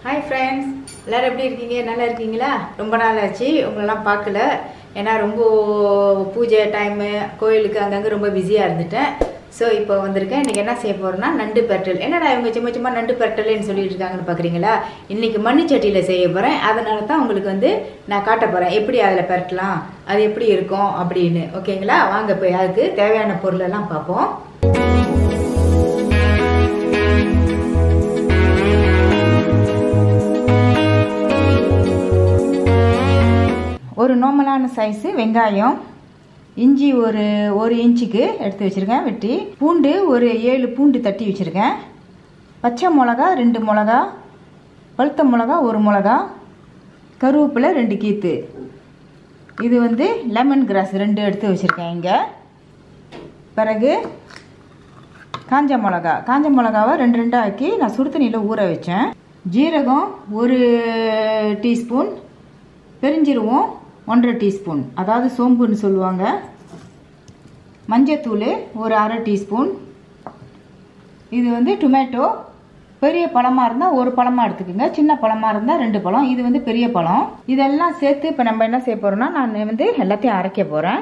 Hi friends, எல்லாரும் எப்படி இருக்கீங்க? நல்லா இருக்கீங்களா? ரொம்ப நாள் ஆச்சு உங்களெல்லாம் பார்க்கல. ஏன்னா ரொம்ப பூஜை டைம் கோயிலுக்கு அங்கங்க ரொம்ப பிஸியா இருந்துட்டேன். சோ இப்போ வந்திருக்கேன். இன்னைக்கு என்ன செய்ய போறேன்னா நண்டு பெரட்டல். என்னடா இவங்க சும்மா நண்டு பெரட்டல்னு சொல்லிட்டு இருக்காங்கன்னு பாக்குறீங்களா? இன்னைக்கு மண்ணு சட்டியில செய்ய போறேன். அதனால தான் உங்களுக்கு நான் காட்ட போறேன். எப்படி அதில பெரட்டலாம்? அது எப்படி இருக்கும் அப்படினு. ஓகேங்களா? வாங்க போய் அதுக்கு தேவையான பொருள் எல்லாம் பாப்போம். ஒரு நார்மலான சைஸ் வெங்காயம், இஞ்சி ஒரு 1 இன்ச்சுக்கு எடுத்து வச்சிருக்கேன் வெட்டி, பூண்டு ஒரு 7 பூண்டு தட்டி வச்சிருக்கேன், பச்சை மிளகா 2 மிளகா, பழுத்த மிளகா 1 மிளகா, கருவேப்பிலை 2 கீத்து, இது லெமன் கிராஸ் 2 எடுத்து வச்சிருக்கேன் இங்க. பிறகு காஞ்ச மிளகாவை 2 ஆக்கி நான் சுடு தண்ணியில் ஊற வச்சேன். ஜீரகம் 1 டீஸ்பூன், பெருஞ்சீரகம் 1/2 டீஸ்பூன், அதாவது சோம்புன்னு சொல்லுவாங்க. மஞ்சத்தூள் ஒரு 1/2 டீஸ்பூன். இது டொமேட்டோ, பெரிய பழமாக இருந்தால் 1 பழமாக எடுத்துக்கோங்க, சின்ன பழமாக இருந்தால் 2 பழம். இது பெரிய பழம். இதெல்லாம் சேர்த்து இப்போ நம்ம என்ன செய்ய போகிறோம்னா நான் எல்லாத்தையும் அரைக்க போகிறேன்.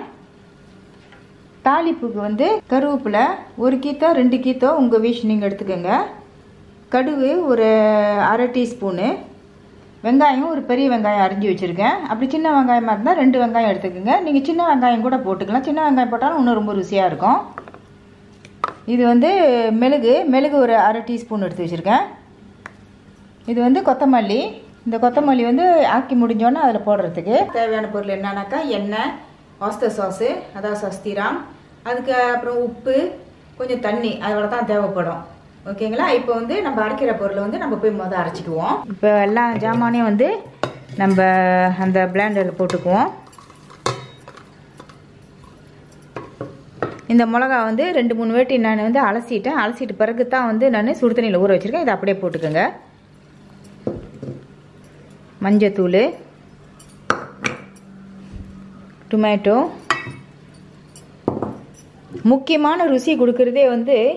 தாளிப்புக்கு கருவேப்பிலை 1 கீத்தோ 2 கீத்தோ உங்கள் விஷ் நீங்கள் எடுத்துக்கோங்க. கடுகு ஒரு 1/2 டீஸ்பூனு, வெங்காயம் ஒரு பெரிய வெங்காயம் அரிஞ்சு வச்சுருக்கேன். அப்படி சின்ன வெங்காயமாக இருந்தால் 2 வெங்காயம் எடுத்துக்கோங்க. நீங்கள் சின்ன வெங்காயம் கூட போட்டுக்கலாம், சின்ன வெங்காயம் போட்டாலும் இன்னும் ரொம்ப ருசியாக இருக்கும். இது மெழுகு ஒரு 1/2 டீஸ்பூன் எடுத்து வச்சுருக்கேன். இது கொத்தமல்லி. இந்த கொத்தமல்லி ஆக்கி முடிஞ்சோன்னே அதில் போடுறதுக்கு தேவையான பொருள் என்னன்னாக்கா எண்ணெய், ஆஸ்தர் சாஸு அதாவது சஸ்திராம், அதுக்கு அப்புறம் உப்பு, கொஞ்சம் தண்ணி, அதோட தான் தேவைப்படும். ஓகேங்களா? இப்போ நம்ம அரைக்கிற பொருளை நம்ம போய் முதல் அரைச்சிக்குவோம். இப்போ எல்லா ஜாமானையும் நம்ம அந்த பிளெண்டரில் போட்டுக்குவோம். இந்த மிளகா 2-3 வாட்டி நான் அலசிட்டு பிறகு தான் நான் சுடு தண்ணியில் ஊற வச்சுருக்கேன். இதை அப்படியே போட்டுக்கோங்க. மஞ்சத்தூள், டொமேட்டோ. முக்கியமான ருசி கொடுக்கறதே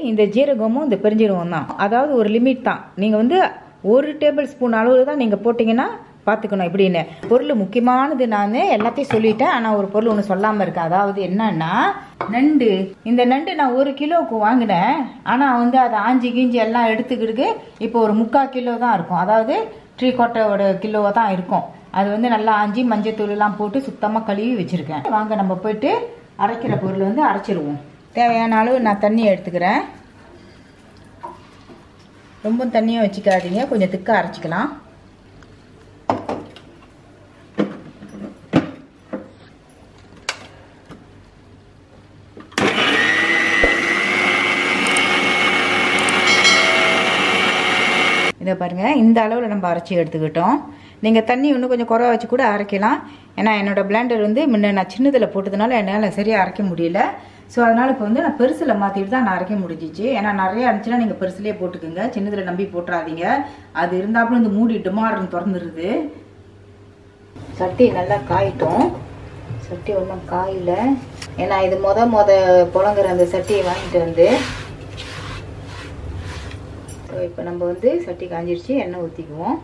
இந்த ஜீரகமும் இந்த பெருஞ்சீரகம் தான். அதாவது ஒரு லிமிட் தான். நீங்கள் 1 டேபிள் ஸ்பூன் அளவு தான் நீங்கள் போட்டிங்கன்னா பார்த்துக்கணும். இப்படின்னு பொருள் முக்கியமானது நான் எல்லாத்தையும் சொல்லிட்டேன். ஆனால் ஒரு பொருள் ஒன்று சொல்லாமல் இருக்கேன். அதாவது என்னன்னா நண்டு. இந்த நண்டு நான் 1 கிலோவுக்கு வாங்கினேன். ஆனால் அதை ஆஞ்சி கீஞ்சி எல்லாம் எடுத்துக்கிட்டு இப்போ ஒரு 3/4 கிலோ தான் இருக்கும். அதாவது 3/4 கிலோ தான் இருக்கும். அது நல்லா ஆஞ்சி மஞ்சத்தூள்லாம் போட்டு சுத்தமாக கழுவி வச்சுருக்கேன். வாங்க நம்ம போயிட்டு அரைக்கிற பொருள் அரைச்சிடுவோம். தேவையான அளவு நான் தண்ணி எடுத்துக்கிறேன். ரொம்ப தண்ணியாக வச்சுக்காதீங்க, கொஞ்சம் திக்காக அரைச்சிக்கலாம். இதை பாருங்கள், இந்த அளவில் நம்ம அரைச்சி எடுத்துக்கிட்டோம். நீங்கள் தண்ணி இன்னும் கொஞ்சம் குறை வச்சு கூட அரைக்கலாம். ஏன்னா என்னோடய பிளெண்டர் முன்ன நான் சின்னதில் போட்டதுனால என்னால் சரியாக அரைக்க முடியல. ஸோ அதனால் இப்போ நான் பெருசில் மாற்றிட்டு தான் நான் அரைக்க முடிஞ்சிச்சு. ஏன்னா நிறைய இருந்துச்சுன்னா நீங்கள் பெருசுலேயே போட்டுக்கோங்க, சின்னதில் நம்பி போட்டுறாதீங்க. அது இருந்தாப்புல மூடி டமார்னு திறந்துடுது. சட்டி நல்லா காயிட்டோம். சட்டி ஒன்றும் காயில, ஏன்னா இது புழங்குற அந்த சட்டியை வாங்கிட்டு ஸோ இப்போ நம்ம சட்டி காஞ்சிருச்சு. எண்ணெய் ஊற்றிக்குவோம்.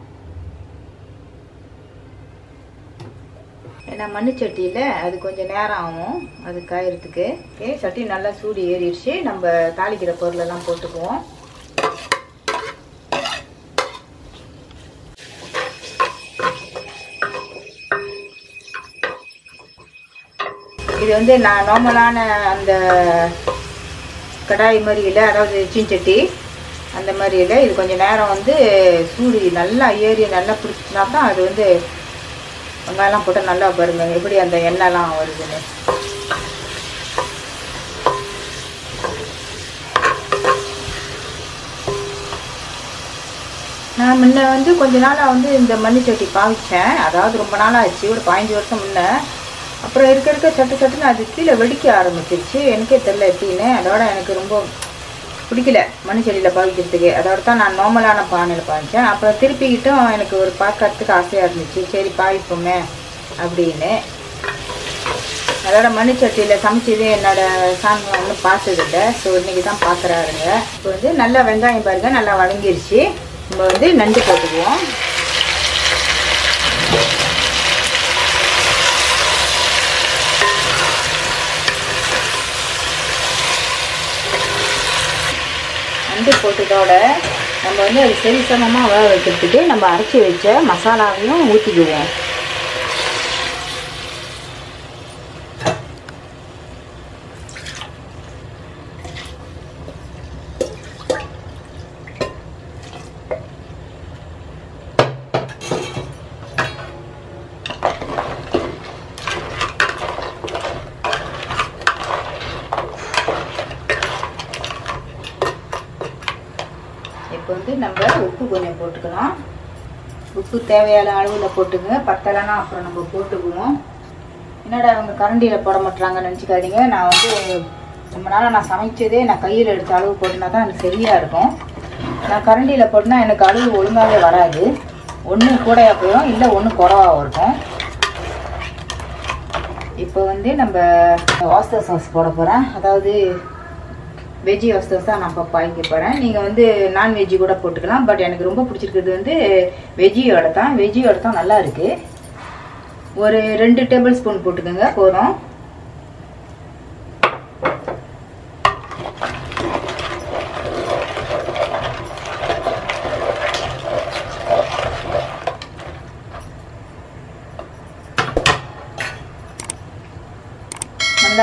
ஏன்னா மண்ணு சட்டியில் அது கொஞ்சம் நேரம் ஆகும் அது காயறதுக்கு. ஓகே, சட்டி நல்லா சூடு ஏறிடுச்சு. நம்ம தாளிக்கிற பொருளெல்லாம் போட்டுக்குவோம். இது நான் நார்மலான அந்த கடாய் மாதிரி இல்லை, அதாவது சீஞ்சட்டி அந்த மாதிரி இல்லை. இது கொஞ்சம் நேரம் சூடு நல்லா ஏறி நல்லா பிடிச்சினா தான் அது வெங்காயம்லாம் போட்டு நல்லா பாருங்க எப்படி அந்த எண்ணெய்லாம் வருதுன்னு. நான் முன்ன கொஞ்ச நாளாக இந்த மண்ணு சட்டி பாவிச்சேன். அதாவது ரொம்ப நாளாக ஆச்சு, ஒரு 15 வருஷம் முன்ன. அப்புறம் இருக்க சட்டுன்னு அது கீழே வெடிக்க ஆரம்பிச்சிருச்சு. எனக்கே தெரியல எப்படின்னு. அதோட எனக்கு ரொம்ப பிடிக்கல மண்ணு செடியில் பாவிக்கிறதுக்கு. அதோட தான் நான் நார்மலான பானையில் பாவிச்சேன். அப்புறம் திருப்பிக்கிட்டும் எனக்கு ஒரு பார்க்கறதுக்கு ஆசையாக இருந்துச்சு, சரி பாவிப்போமே அப்படின்னு. அதோட மண்ணு சட்டியில் சமைச்சது என்னோடய சாமி ஒன்றும் பார்த்ததில்லை. ஸோ இன்றைக்கி தான் பார்க்குறாருங்க. இப்போ நல்லா வெங்காயம் பாருங்கள் நல்லா வதங்கிருச்சு. நம்ம வந்து நண்டு போட்டுக்குவோம். நண்டு போட்டதோட நம்ம வந்து அது சரி சமமாக வேக வைக்கிறதுக்கு நம்ம அரைச்சி வச்ச மசாலாவையும் ஊற்றிக்குவோம். இப்போ வந்து நம்ம உப்பு கொஞ்சம் போட்டுக்கலாம். உப்பு தேவையான அளவில் போட்டுங்க. பத்தலைன்னா அப்புறம் நம்ம போட்டுக்குவோம். என்னடா அவங்க கரண்டியில் போட மாட்டுறாங்கன்னு நினச்சிக்காதீங்க. நான் வந்து ரொம்ப நாளாக நான் சமைச்சதே நான் கையில் எடுத்த அளவு போட்டுனா தான் எனக்கு சரியாக இருக்கும். நான் கரண்டியில் போட்டுனா எனக்கு அளவு ஒழுங்காகவே வராது. ஒன்று கூடையாக போயிடும், இல்லை ஒன்று குறவாக இருக்கும். இப்போ வந்து நம்ம ஆஸ்டர் சாஸ் போட போகிறேன். அதாவது வெஜ்ஜி ஆஸ்டர்ஸ் தான் நான் பாய்க்க போகிறேன். நீங்கள் வந்து நான்வெஜ்ஜி கூட போட்டுக்கலாம். பட் எனக்கு ரொம்ப பிடிச்சிருக்கிறது வந்து வெஜ்ஜியோட தான். வெஜ்ஜியோட தான் நல்லா இருக்குது. ஒரு 2 டேபிள் ஸ்பூன் போட்டுக்கோங்க போதும்.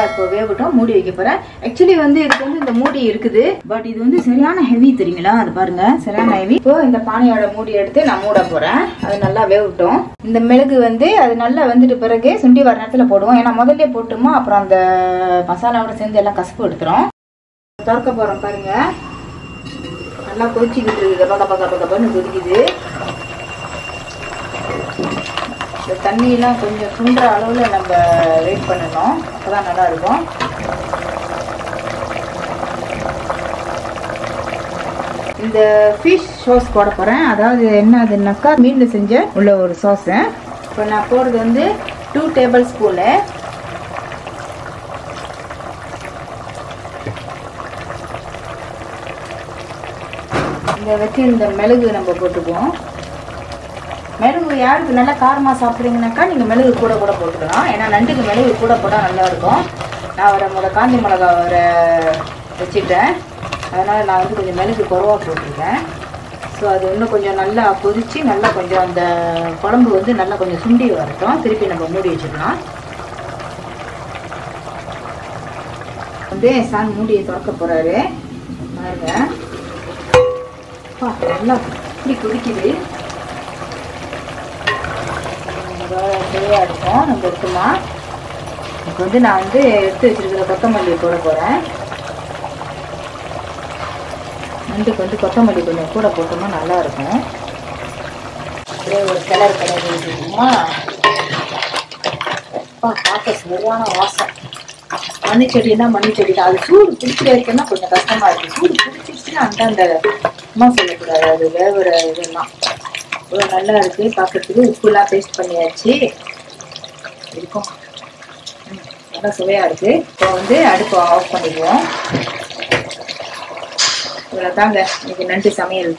இப்போ வேகட்டும். மூடி வைக்க போறேன். ஆக்சுவலி வந்து இதுக்கு வந்து இந்த மூடி இருக்குது. பட் இது வந்து சரியான ஹெவி தெரியுங்களா? அது பாருங்க, சரியான ஹெவி. இப்போ இந்த பானையோட மூடி எடுத்து நான் மூட போறேன். அது நல்லா வேகட்டும். இந்த மிளகு வந்து அது நல்லா வந்துட்டு பிறகு சுண்டி வர நேரத்தில் போடுவோம். ஏன்னா முதல்ல போட்டுமா அப்புறம் அந்த மசாலாவோட சேர்ந்து எல்லாம் கசப்பு எடுத்துரும். திறக்க போறோம் பாருங்க. நல்லா கொதிச்சுக்கிட்டு இருக்குது. கப்பன்னு கொதிக்குது. இந்த தண்ணியெல்லாம் கொஞ்சம் சுண்டுற அளவில் நம்ம வெயிட் பண்ணணும். அப்போ தான் நல்லா இருக்கும். இந்த ஃபிஷ் சாஸ் போட போகிறேன். அதாவது என்ன அதுனாக்கா மீனில் செஞ்ச உள்ள ஒரு சாஸு. இப்போ நான் போடுறது வந்து 2 டேபிள் ஸ்பூனு. இதை வச்சு இந்த மிளகு நம்ம போட்டுக்குவோம். மிளகு யாருக்கு நல்லா காரமாக சாப்பிட்றீங்கனாக்கா நீங்கள் மிளகு கூட போட்டுக்கலாம். ஏன்னா நண்டுக்கு மிளகு கூட போட்டால் நல்லாயிருக்கும். நான் ஒரு காஞ்சி மிளகா வச்சுட்டேன். அதனால் நான் வந்து கொஞ்சம் மிளகு குறவாக போட்டிருக்கேன். ஸோ அது இன்னும் கொஞ்சம் நல்லா கொதித்து நல்லா கொஞ்சம் அந்த குழம்பு வந்து நல்லா கொஞ்சம் சுண்டி வரட்டும். திருப்பி நம்ம மூடி வச்சுக்கலாம். வந்து சான் மூடியை திறக்க போகிறாரு பாருங்க. நல்லா இப்படி கொதிக்குது. சரியா இருக்கும். நம்ம எடுத்துமா இப்போ வந்து நான் வந்து எடுத்து வச்சிருக்கிற கொத்தமல்லி போட போகிறேன். நண்டுக்கு வந்து கொத்தமல்லி கொஞ்சம் கூட போட்டோம்னா நல்லா இருக்கும். அப்படியே ஒரு கிளறு விட்டுருக்குமா. பார்க்க சரியான வாசம். மண்ணிச்செடினா மண்ணிச்செடி தான். அது சூடு பிடிச்சிட்டே இருக்குன்னா கொஞ்சம் கஷ்டமா இருக்கு. சூடு பிடிச்சிருச்சுன்னா அந்த அம்மா சொல்லக்கூடாது. அது வேவுற இதெல்லாம் இவ்வளோ நல்லா இருக்குது. பார்க்கறதுக்கு உப்புலாம் பேஸ்ட் பண்ணியாச்சு. இருக்கும் நல்லா சுவையாக இருக்குது. இப்போ வந்து அடுப்பை ஆஃப் பண்ணிடுவோம். இவ்வளோ தாங்க இன்னைக்கு நண்டு சமையல்.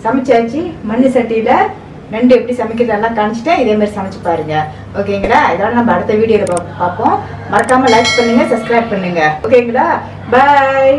சமைச்சாச்சு. மண் சட்டியில் நண்டு எப்படி சமைக்கிறதெல்லாம் காமிச்சிட்டேன். இதே மாதிரி சமைச்சு பாருங்க. ஓகேங்களா? இதோட நம்ம அடுத்த வீடியோல பார்ப்போம். மறக்காம லைக் பண்ணுங்க, சப்ஸ்கிரைப் பண்ணுங்க. ஓகேங்களா? பாய்.